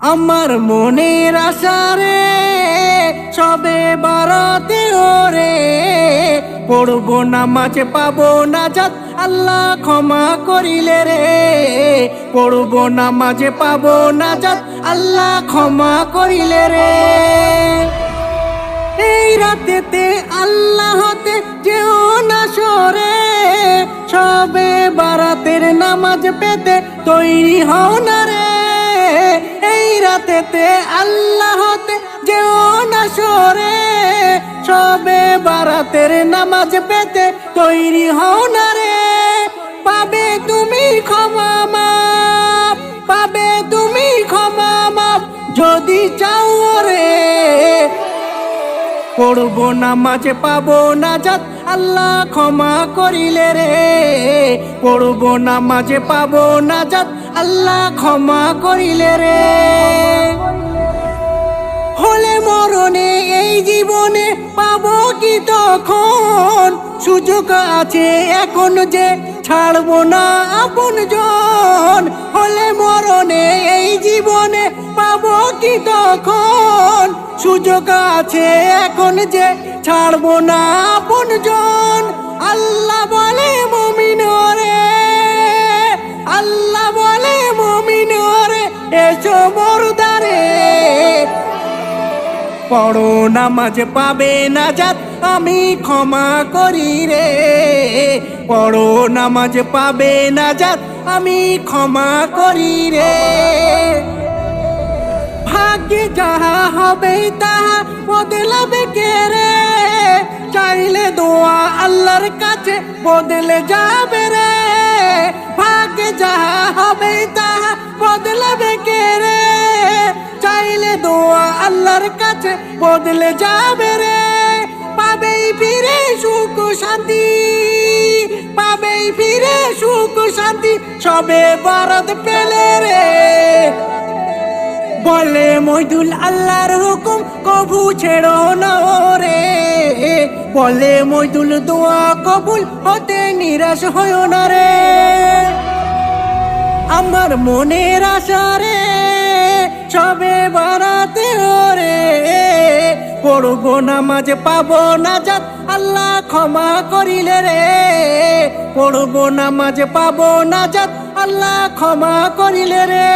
আমার মনের আশারে সবে বারাতে ওরে পড়ব নামাজ পাবো নাজাত আল্লাহ ক্ষমা করিলে রে। পড়ব নামাজ পাবো নাজাত আল্লাহ ক্ষমা করিলে রে। এই রাতেতে আল্লাহতে যেও না সরে সবে বারাতের নামাজ পেতে তৈরি হও না রে। এই রাতেতে আল্লাহতে যেও না সরে সবে বারাতের নামাজ পেতে তৈরি হও না রে। পাবে তুমি ক্ষমা মাপ, পাবে তুমি ক্ষমা মাপ যদি চাও রে। পড়ব নামাজ পাবো নাজাত আল্লাহ ক্ষমা করিলে রে। পড়ব নামাজ পাবো নাজাত আল্লাহ ক্ষমা করিলে রে। হলে মরণে এই জীবনে পাবো কি তখন সুযোগ আছে এখন যে ছাড়বো না আপন জন। হলে মরণে এই জীবনে পাবো কি তখন সুযোগ আছে এখন যে ছাড়বো না আপন জন। আল্লাহ বলে মুমিন রে, আল্লাহ বলে মুমিন রে এসো মুর্দারে। পড়ো নামাজ পাবে নাজাত আমি ক্ষমা করি রে। পড়ো নামাজ পাবে নাজাত আমি ক্ষমা করি রে। ভাগ্যে যাহা হবে তাহা বদলাবে কে রে। চাইলে দোয়া আল্লাহর কাছে বদলে যাবে রে। ভাগ্যে যাহা হবে তাহা বদলাবে কে রে। চাইলে দোয়া আল্লাহর কাছে বদলে যাবে রে। পাবেই ফিরে সুখ শান্তি, পাবেই ফিরে সুখ শান্তি সবে বারাত পেলে রে। বলে মইদুল আল্লাহর হুকুম কবু ছেড়ো না রে। বলে মইদুল দোয়া কবুল হতে নিরাশ হইও না রে। আমার মনের আশা রে সবে বারাতে ওরে পড়ব নামাজ পাবো নাজাত আল্লাহ ক্ষমা করিলে রে। পড়ব নামাজ পাবো নাজাত আল্লাহ ক্ষমা করিলে রে।